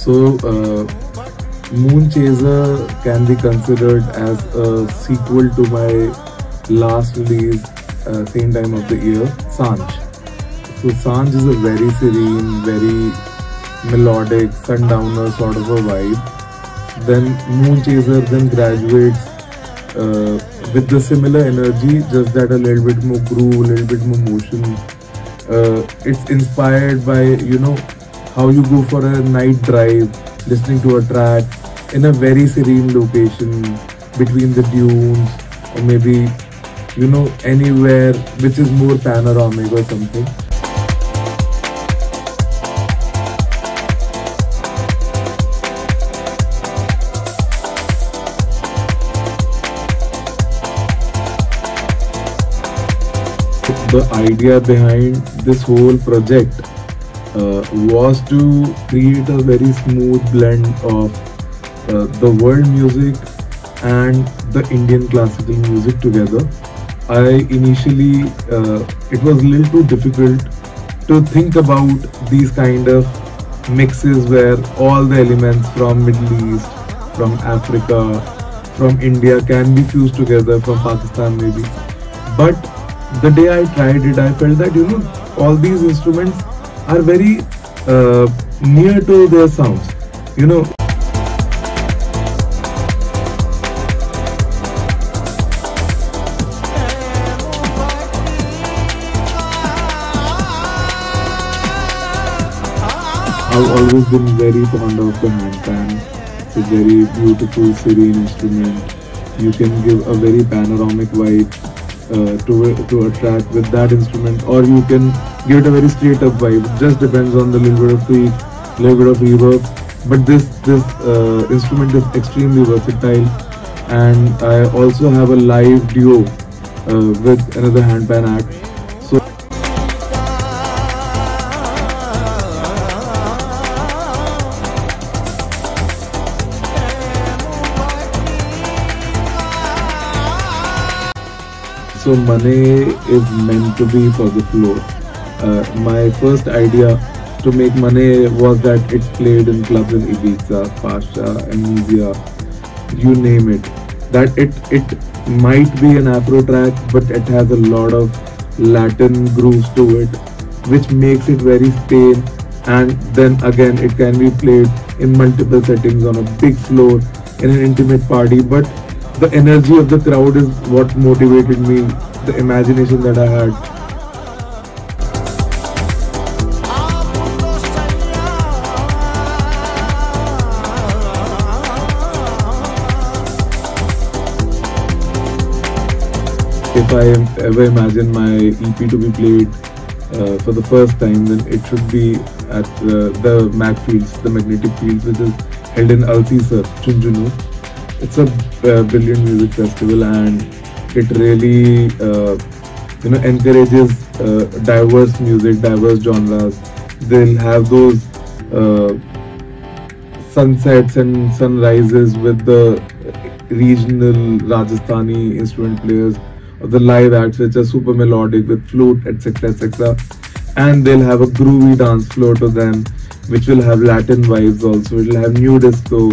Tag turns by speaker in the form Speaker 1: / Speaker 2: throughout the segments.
Speaker 1: Moon Chaser can be considered as a sequel to my last release, same time of the year, Sanj. So Sanj is a very serene, very melodic, sundowner sort of a vibe. Then Moon Chaser then graduates with the similar energy, just that a little bit more groove, a little bit more motion. It's inspired by, how you go for a night drive, listening to a track in a very serene location between the dunes, or maybe, anywhere which is more panoramic or something. The idea behind this whole project was to create a very smooth blend of the world music and the Indian classical music together. I initially, it was a little too difficult to think about these kind of mixes where all the elements from Middle East, from Africa, from India can be fused together, from Pakistan maybe. But the day I tried it, I felt that, all these instruments are very near to their sounds. I've always been very fond of the handpan. It's a very beautiful, serene instrument. You can give a very panoramic vibe to a track with that instrument, or you can give it a very straight up vibe. It just depends on the little bit of tweak, little bit of reverb. But this instrument is extremely versatile, and I also have a live duo with another handpan act. So Maneye is meant to be for the floor. My first idea to make Maneye was that it's played in clubs in Ibiza, Pasha, Amnesia, you name it. That it might be an Afro track, but it has a lot of Latin grooves to it, which makes it very Spain. And then again, it can be played in multiple settings on a big floor, in an intimate party. But the energy of the crowd is what motivated me, the imagination that I had. If I ever imagine my EP to be played for the first time, then it should be at the MAG Fields, the Magnetic Fields, which is held in Alcesar, Chunjunu. It's a brilliant music festival, and it really encourages diverse music, diverse genres. They'll have those sunsets and sunrises with the regional Rajasthani instrument players, or the live acts which are super melodic with flute, etc, etc. And they'll have a groovy dance floor to them, which will have Latin vibes also. It will have new disco,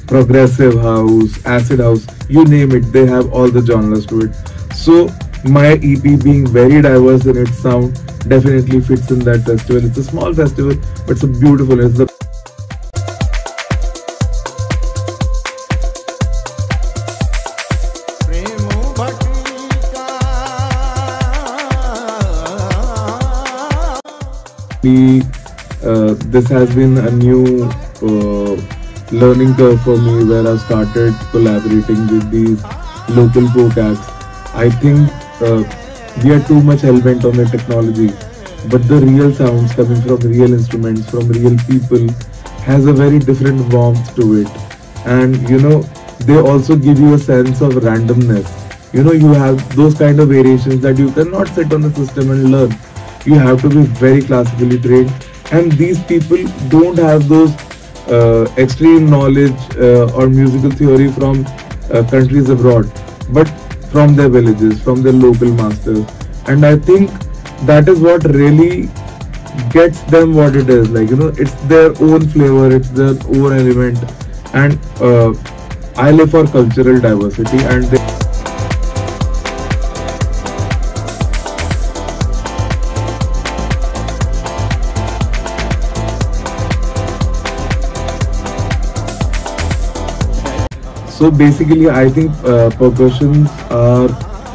Speaker 1: progressive house, acid house, you name it, they have all the genres to it. So my EP, being very diverse in its sound, definitely fits in that festival. It's a small festival, but it's a beautiful, it's the this has been a new learning curve for me, where I've started collaborating with these local folk acts. I think we are too much hell-bent on the technology, but the real sounds coming from real instruments, from real people, has a very different warmth to it. And they also give you a sense of randomness. You have those kind of variations that you cannot sit on the system and learn. You have to be very classically trained, and these people don't have those extreme knowledge or musical theory from countries abroad, but from their villages, from their local masters. And I think that is what really gets them what it is. Like, it's their own flavor, it's their own element. And I live for cultural diversity, and so basically, I think percussions are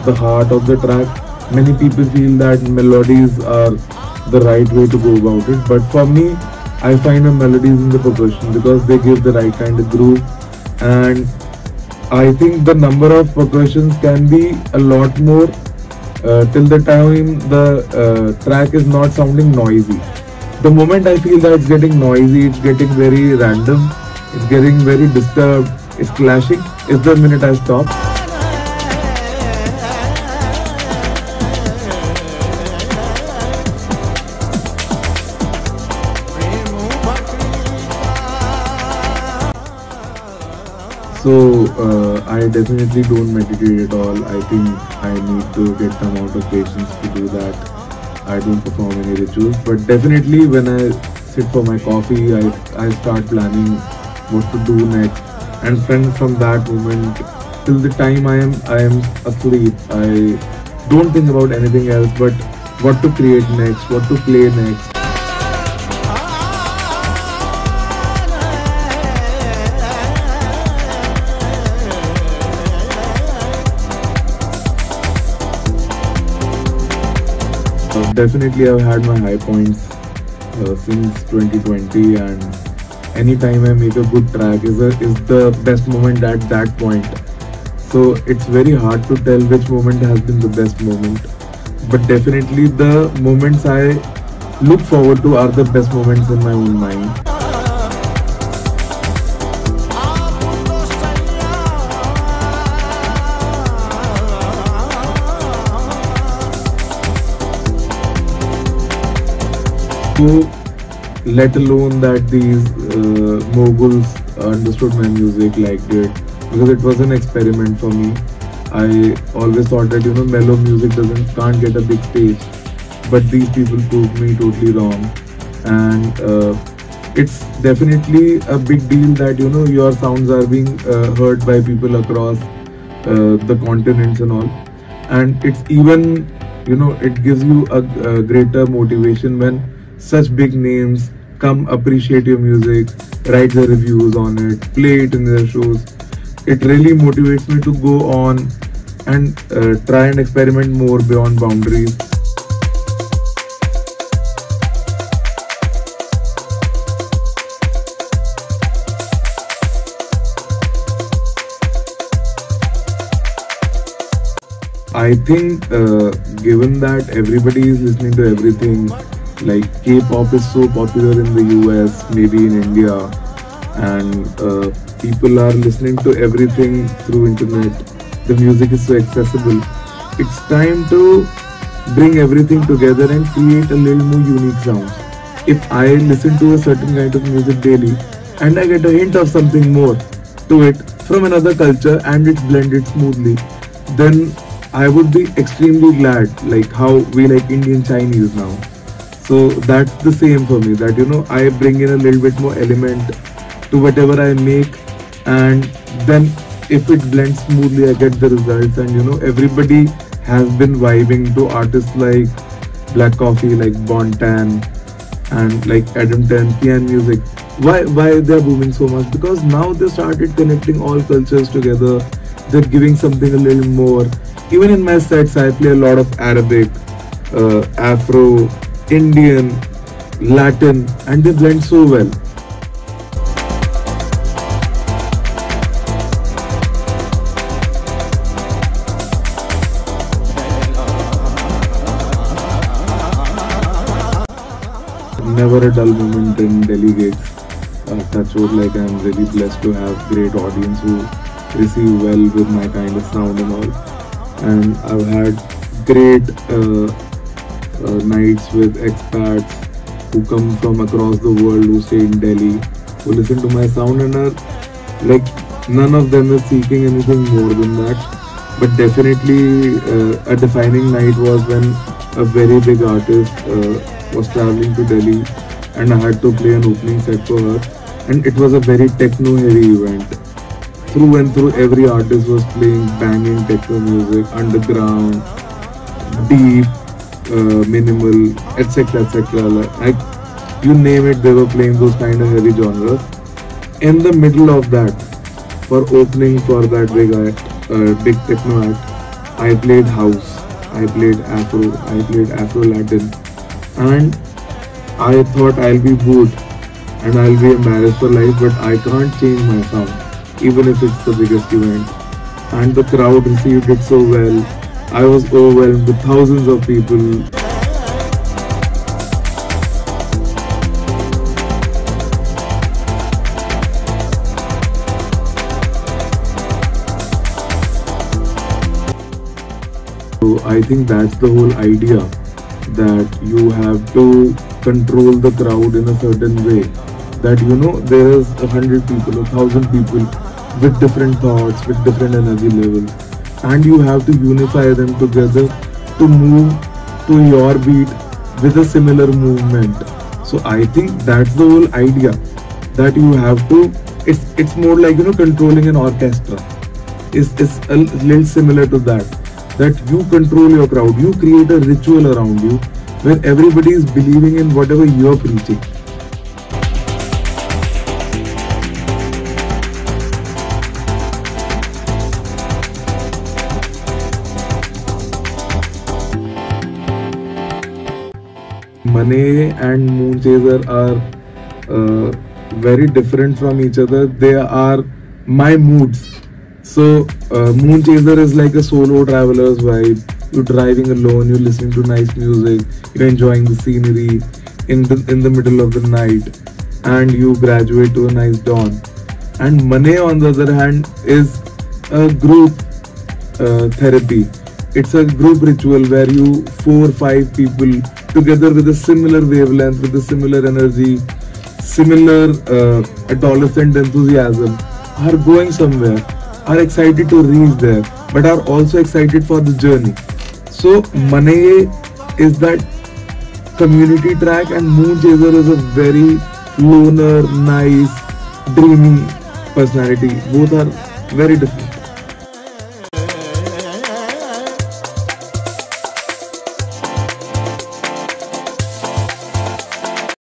Speaker 1: the heart of the track. Many people feel that melodies are the right way to go about it, but for me, I find the melodies in the percussion because they give the right kind of groove. And I think the number of percussions can be a lot more till the time the track is not sounding noisy. The moment I feel that it's getting noisy, it's getting very random, it's getting very disturbed, it's clashing, is the minute I stop. So I definitely don't meditate at all. I think I need to get the amount of patience to do that. I don't perform any rituals, but definitely when I sit for my coffee, I start planning what to do next. And from that moment till the time I am asleep, I don't think about anything else but what to create next, what to play next. Definitely I've had my high points since 2020, and anytime I make a good track is the best moment at that point. So it's very hard to tell which moment has been the best moment, but definitely the moments I look forward to are the best moments in my own mind. So, let alone that these moguls understood my music, liked it, because it was an experiment for me. I always thought that mellow music can't get a big stage, but these people proved me totally wrong. And it's definitely a big deal that your sounds are being heard by people across the continents and all. And it's even it gives you a greater motivation when such big names come appreciate your music, write the reviews on it, play it in their shows. It really motivates me to go on and try and experiment more beyond boundaries. I think given that everybody is listening to everything, like K-pop is so popular in the US, maybe in India, and people are listening to everything through internet. The music is so accessible. It's time to bring everything together and create a little more unique sounds. If I listen to a certain kind of music daily and I get a hint of something more to it from another culture and it's blended smoothly, then I would be extremely glad, like how we like Indian Chinese now. So that's the same for me, that I bring in a little bit more element to whatever I make, and then if it blends smoothly I get the results. And everybody has been vibing to artists like Black Coffee, like Bontan, and like Adam 10, Kian Music. Why they're booming so much? Because now they started connecting all cultures together. They're giving something a little more. Even in my sets I play a lot of Arabic, Afro, Indian, Latin, and they blend so well. Never a dull moment in Delhi gigs. Touch wood, like I'm really blessed to have great audience who receive well with my kind of sound and all. And I've had great nights with expats who come from across the world, who stay in Delhi, who listen to my sound and are like, none of them is seeking anything more than that. But definitely a defining night was when a very big artist was traveling to Delhi, and I had to play an opening set for her. And it was a very techno heavy event. Through and through, every artist was playing banging techno music, underground, deep, minimal, etc. etc. Like you name it, they were playing those kind of heavy genres. In the middle of that, for opening for that big techno act, I played house, I played Afro, I played Afro Latin, and I thought I'll be booed and I'll be embarrassed for life, but I can't change my sound, even if it's the biggest event. And the crowd received it so well. I was overwhelmed with thousands of people. So I think that's the whole idea, that you have to control the crowd in a certain way. That there's 100 people, 1,000 people with different thoughts, with different energy levels, and you have to unify them together to move to your beat with a similar movement. So I think that's the whole idea, that you have to. It's more like controlling an orchestra. It's a little similar to that. That you control your crowd, you create a ritual around you where everybody is believing in whatever you're preaching. Maneye and Moon Chaser are very different from each other. They are my moods. So Moon Chaser is like a solo traveler's vibe. You're driving alone, you're listening to nice music, you're enjoying the scenery in the middle of the night, and you graduate to a nice dawn. And Maneye, on the other hand, is a group therapy. It's a group ritual where you 4 or 5 people together with a similar wavelength, with a similar energy, similar adolescent enthusiasm, are going somewhere, are excited to reach there, but are also excited for the journey. So Maneye is that community track, and Moon Chaser is a very loner, nice, dreamy personality. Both are very different.